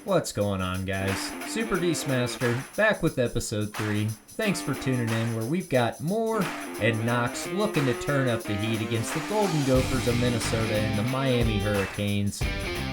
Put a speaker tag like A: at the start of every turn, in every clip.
A: What's going on, guys? Super Master back with episode 3. Thanks for tuning in, where we've got Moore and Knox looking to turn up the heat against the Golden Gophers of Minnesota and the Miami Hurricanes.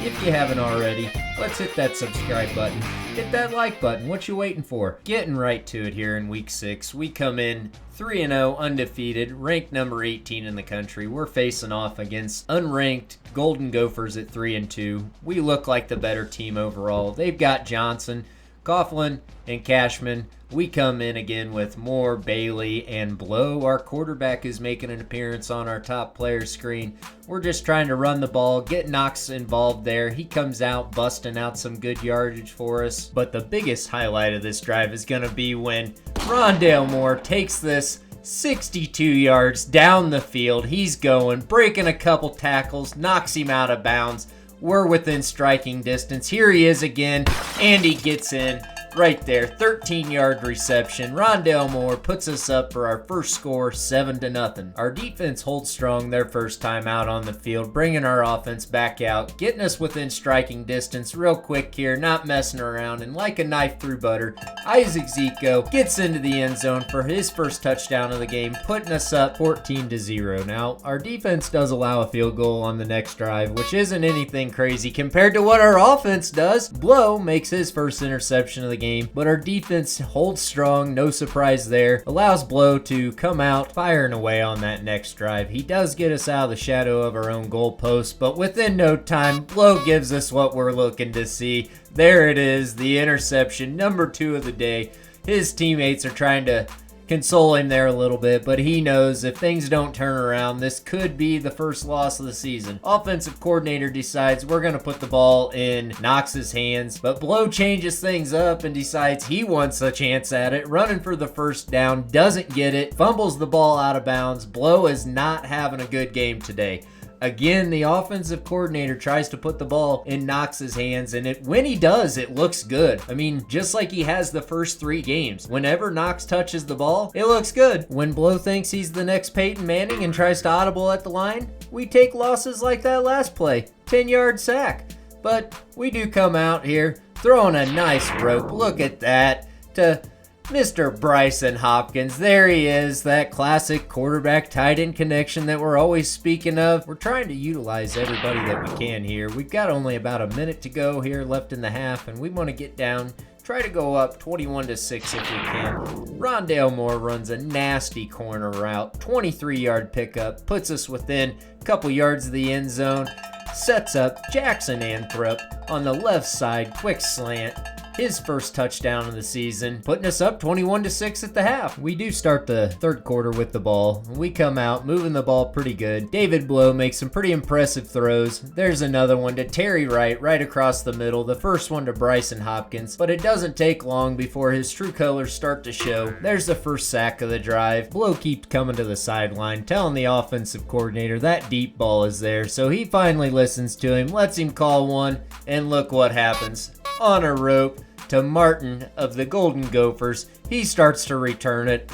A: If you haven't already, let's hit that subscribe button. Hit that like button. What you waiting for? Getting right to it here in week 6. We come in 3-0, undefeated, ranked number 18 in the country. We're facing off against unranked Golden Gophers at 3-2. We look like the better team overall. They've got Johnson, Coughlin, and Cashman. We come in again with Moore, Bailey, and Blow. Our quarterback is making an appearance on our top player screen. We're just trying to run the ball, get Knox involved there. He comes out, busting out some good yardage for us. But the biggest highlight of this drive is going to be when Rondale Moore takes this 62 yards down the field. He's going, breaking a couple tackles, knocks him out of bounds. We're within striking distance. Here he is again, and he gets in right there. 13-yard reception. Rondale Moore puts us up for our first score, 7-0. Our defense holds strong their first time out on the field, bringing our offense back out, getting us within striking distance real quick here, not messing around, and like a knife through butter, Isaac Zico gets into the end zone for his first touchdown of the game, putting us up 14-0. Now, our defense does allow a field goal on the next drive, which isn't anything crazy compared to what our offense does. Blow makes his first interception of the game, but our defense holds strong, no surprise there. Allows Blow to come out firing away on that next drive. He does get us out of the shadow of our own goalpost, but within no time, Blow gives us what we're looking to see. There it is, the interception, number 2 of the day. His teammates are trying to console him there a little bit, but he knows if things don't turn around, this could be the first loss of the season. Offensive coordinator decides we're going to put the ball in Knox's hands, but Blow changes things up and decides he wants a chance at it, running for the first down, doesn't get it, fumbles the ball out of bounds. Blow is not having a good game today. Again, the offensive coordinator tries to put the ball in Knox's hands, and when he does, it looks good. I mean, just like he has the first 3 games. Whenever Knox touches the ball, it looks good. When Blow thinks he's the next Peyton Manning and tries to audible at the line, we take losses like that last play. 10-yard sack. But we do come out here throwing a nice rope. Look at that. To Mr. Bryson Hopkins. There he is, that classic quarterback tight end connection that we're always speaking of. We're trying to utilize everybody that we can here. We've got only about a minute to go here left in the half, and we want to get down, try to go up 21-6 if we can. Rondale Moore runs a nasty corner route, 23-yard pickup, puts us within a couple yards of the end zone, sets up Jackson Anthrop on the left side, quick slant. His first touchdown of the season, putting us up 21-6 at the half. We do start the third quarter with the ball. We come out, moving the ball pretty good. David Blow makes some pretty impressive throws. There's another one to Terry Wright, right across the middle. The first one to Bryson Hopkins, but it doesn't take long before his true colors start to show. There's the first sack of the drive. Blow keeps coming to the sideline, telling the offensive coordinator that deep ball is there, so he finally listens to him, lets him call one, and look what happens. On a rope to Martin of the Golden Gophers. He starts to return it.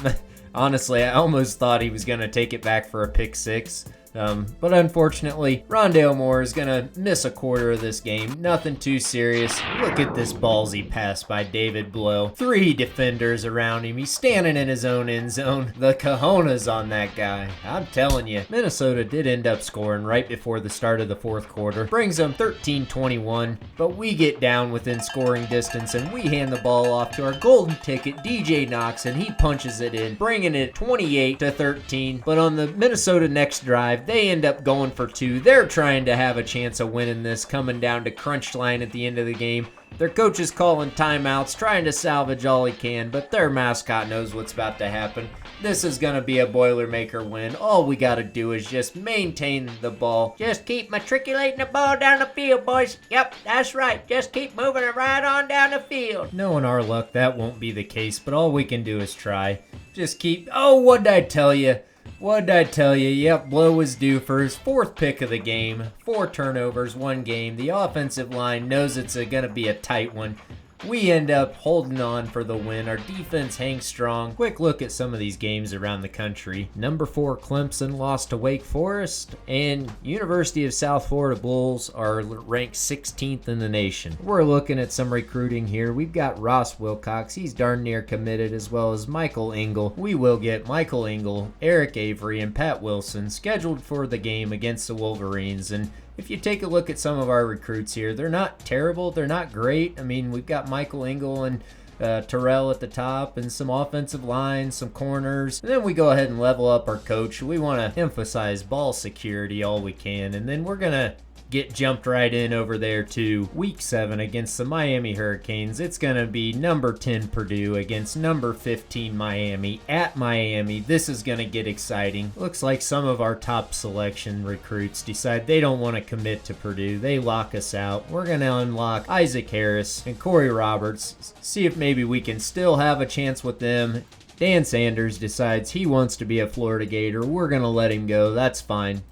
A: Honestly, I almost thought he was going to take it back for a pick 6. But unfortunately, Rondale Moore is going to miss a quarter of this game. Nothing too serious. Look at this ballsy pass by David Blow. 3 defenders around him. He's standing in his own end zone. The cojones on that guy. I'm telling you, Minnesota did end up scoring right before the start of the fourth quarter. Brings them 13-21, but we get down within scoring distance and we hand the ball off to our golden ticket, DJ Knox, and he punches it in, bringing it 28-13. But on the Minnesota next drive, they end up going for 2. They're trying to have a chance of winning this, coming down to crunch line at the end of the game. Their coach is calling timeouts, trying to salvage all he can, but their mascot knows what's about to happen. This is going to be a Boilermaker win. All we got to do is just maintain the ball. Just keep matriculating the ball down the field, boys. Yep, that's right. Just keep moving it right on down the field. Knowing our luck, that won't be the case, but all we can do is try. Just keep... Oh, what'd I tell you? What'd I tell you? Yep, Blow was due for his 4th pick of the game. 4 turnovers, 1 game. The offensive line knows it's going to be a tight one. we end up holding on for the win. Our defense hangs strong. Quick look at some of these games around the country. Number 4 Clemson lost to Wake Forest, and University of South Florida Bulls are ranked 16th in the nation. We're looking at some recruiting here. We've got Ross Wilcox. He's darn near committed, as well as Michael Engel. We will get Michael Engel, Eric Avery, and Pat Wilson scheduled for the game against the Wolverines. And if you take a look at some of our recruits here, they're not terrible. They're not great. I mean, we've got Michael Engel and Terrell at the top, and some offensive lines, some corners. And then we go ahead and level up our coach. We want to emphasize ball security all we can. And then we're going to get jumped right in over there to week 7 against the Miami Hurricanes. It's going to be number 10 Purdue against number 15 Miami at Miami. This is going to get exciting. Looks like some of our top selection recruits decide they don't want to commit to Purdue. They lock us out. We're going to unlock Isaac Harris and Corey Roberts. See if maybe we can still have a chance with them. Dan Sanders decides he wants to be a Florida Gator. We're going to let him go. That's fine.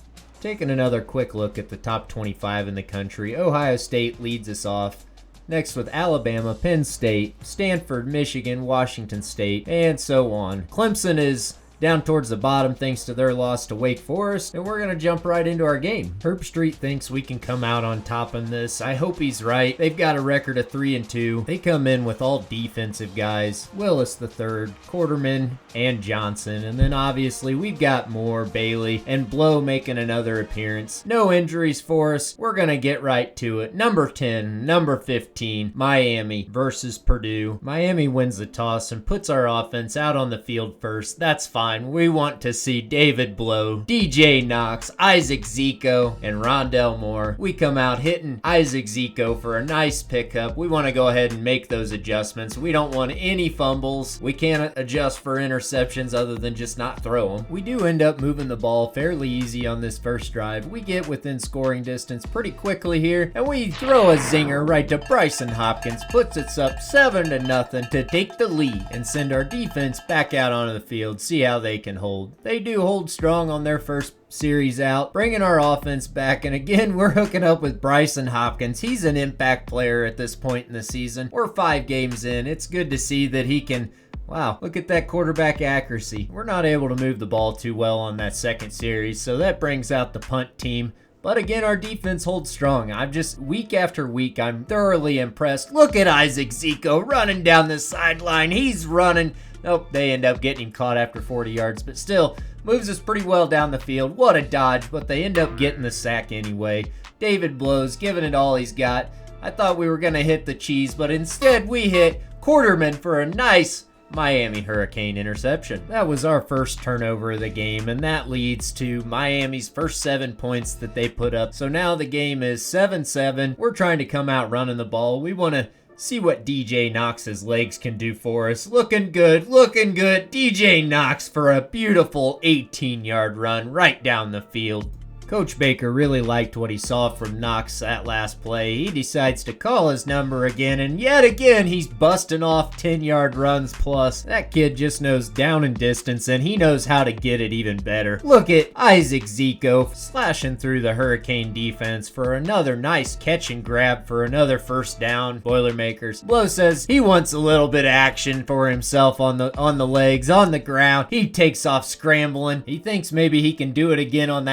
A: Taking another quick look at the top 25 in the country, Ohio State leads us off. Next with Alabama, Penn State, Stanford, Michigan, Washington State, and so on. Clemson is down towards the bottom thanks to their loss to Wake Forest, and we're going to jump right into our game. Herb Street thinks we can come out on top in this. I hope he's right. They've got a record of 3-2. They come in with all defensive guys. Willis III, Quarterman, and Johnson. And then obviously we've got Moore, Bailey, and Blow making another appearance. No injuries for us. We're going to get right to it. Number 10, number 15, Miami versus Purdue. Miami wins the toss and puts our offense out on the field first. That's fine. We want to see David Blow, DJ Knox, Isaac Zico, and Rondell Moore. We come out hitting Isaac Zico for a nice pickup. We want to go ahead and make those adjustments. We don't want any fumbles. We can't adjust for interceptions other than just not throw them. We do end up moving the ball fairly easy on this first drive. We get within scoring distance pretty quickly here, and we throw a zinger right to Bryson Hopkins. Puts us up 7-0 to take the lead and send our defense back out onto the field. See how they can hold. They do hold strong on their first series out, bringing our offense back, and again we're hooking up with Bryson Hopkins. He's an impact player at this point in the season. We're 5 games in. It's good to see that he can. Wow, look at that quarterback accuracy. We're not able to move the ball too well on that second series, so that brings out the punt team. But again, our defense holds strong. Week after week, I'm thoroughly impressed. Look at Isaac Zico running down the sideline. He's running. Nope, they end up getting him caught after 40 yards, but still moves us pretty well down the field. What a dodge, but they end up getting the sack anyway. David Blow's giving it all he's got. I thought we were going to hit the cheese, but instead we hit Quarterman for a nice Miami Hurricane interception. That was our first turnover of the game, and that leads to Miami's first 7 points that they put up. So now the game is 7-7. We're trying to come out running the ball. We want to see what DJ Knox's legs can do for us. Looking good, looking good. DJ Knox for a beautiful 18-yard run right down the field. Coach Baker really liked what he saw from Knox that last play. He decides to call his number again, and yet again he's busting off 10-yard runs plus. That kid just knows down and distance, and he knows how to get it even better. Look at Isaac Zico slashing through the Hurricane defense for another nice catch and grab for another first down. Boilermakers. Blow says he wants a little bit of action for himself on the legs, on the ground. He takes off scrambling. He thinks maybe he can do it again on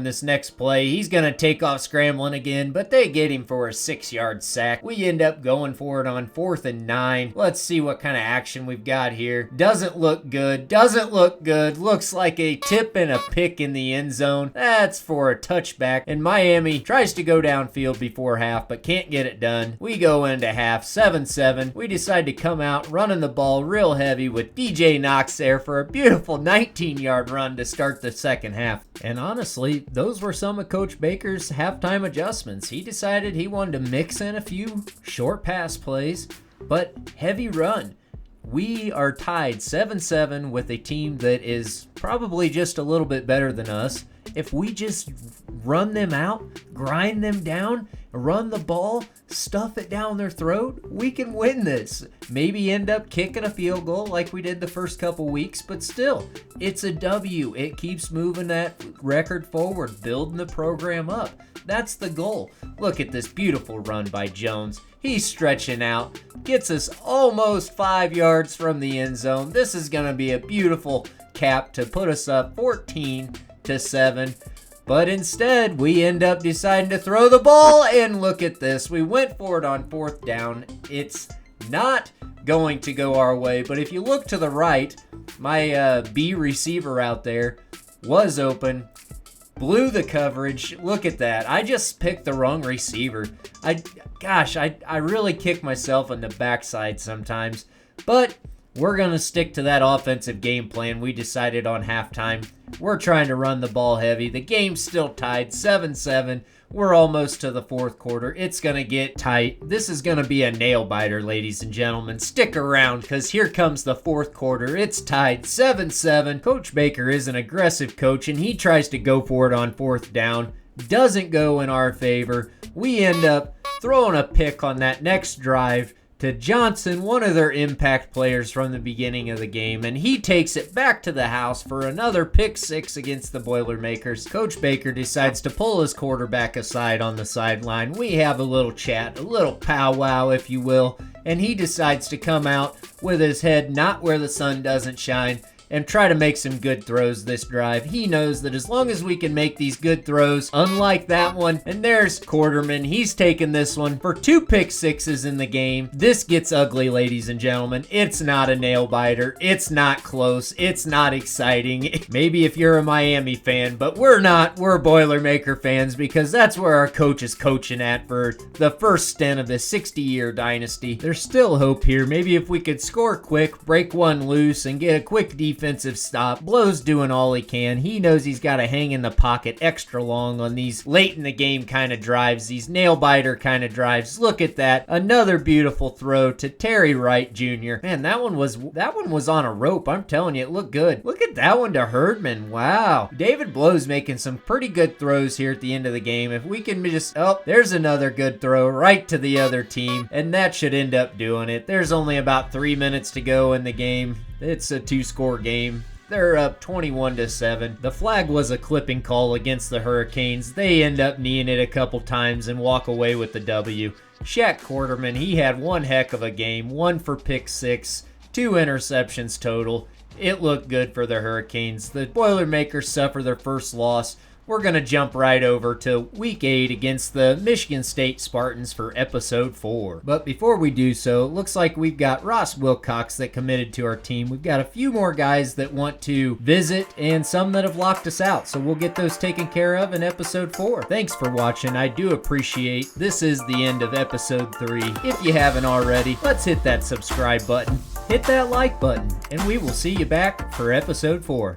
A: this next play. He's going to take off scrambling again, but they get him for a 6-yard sack. We end up going for it on 4th and 9. Let's see what kind of action we've got here. Doesn't look good. Doesn't look good. Looks like a tip and a pick in the end zone. That's for a touchback, and Miami tries to go downfield before half, but can't get it done. We go into half 7-7. We decide to come out running the ball real heavy with DJ Knox there for a beautiful 19-yard run to start the second half. And honestly, those were some of Coach Baker's halftime adjustments. He decided he wanted to mix in a few short pass plays, but heavy run. We are tied 7-7 with a team that is probably just a little bit better than us. If we just run them out, grind them down, run the ball, stuff it down their throat, we can win this. Maybe end up kicking a field goal like we did the first couple weeks, but still, it's a W. It keeps moving that record forward, building the program up. That's the goal. Look at this beautiful run by Jones. He's stretching out, gets us almost 5 yards from the end zone. This is going to be a beautiful cap to put us up 14-7. But instead, we end up deciding to throw the ball, and look at this. We went for it on 4th down. It's not going to go our way, but if you look to the right, my B receiver out there was open, blew the coverage. Look at that. I just picked the wrong receiver. I really kick myself in the backside sometimes, but we're going to stick to that offensive game plan we decided on halftime. We're trying to run the ball heavy. The game's still tied, 7-7. We're almost to the 4th quarter. It's going to get tight. This is going to be a nail biter, ladies and gentlemen. Stick around, because here comes the 4th quarter. It's tied, 7-7. Coach Baker is an aggressive coach, and he tries to go for it on 4th down. Doesn't go in our favor. We end up throwing a pick on that next drive to Johnson, one of their impact players from the beginning of the game, and he takes it back to the house for another pick 6 against the Boilermakers. Coach Baker decides to pull his quarterback aside on the sideline. We have a little chat, a little powwow, if you will, and he decides to come out with his head not where the sun doesn't shine and try to make some good throws this drive. He knows that as long as we can make these good throws, unlike that one, and there's Quarterman, he's taken this one for 2 pick 6s in the game. This gets ugly, ladies and gentlemen. It's not a nail biter. It's not close. It's not exciting. Maybe if you're a Miami fan, but we're not. We're Boilermaker fans, because that's where our coach is coaching at for the first stint of this 60-year dynasty. There's still hope here. Maybe if we could score quick, break one loose, and get a quick defensive stop. Blo's doing all he can. He knows he's got to hang in the pocket extra long on these late in the game kind of drives, these nail biter kind of drives. Look at that. Another beautiful throw to Terry Wright Jr. Man, that one was on a rope. I'm telling you, it looked good. Look at that one to Herdman. Wow. David Blo's making some pretty good throws here at the end of the game. If we can just, oh, there's another good throw right to the other team, and that should end up doing it. There's only about 3 minutes to go in the game. It's a 2-score game. They're up 21-7. The flag was a clipping call against the Hurricanes. They end up kneeing it a couple times and walk away with the W. Shaq Quarterman, he had one heck of a game. 1 for pick 6, 2 interceptions total. It looked good for the Hurricanes. The Boilermakers suffer their first loss. We're going to jump right over to Week 8 against the Michigan State Spartans for Episode 4. But before we do so, it looks like we've got Ross Wilcox that committed to our team. We've got a few more guys that want to visit and some that have locked us out, so we'll get those taken care of in Episode 4. Thanks for watching. I do appreciate. This is the end of Episode 3. If you haven't already, let's hit that subscribe button, hit that like button, and we will see you back for Episode 4.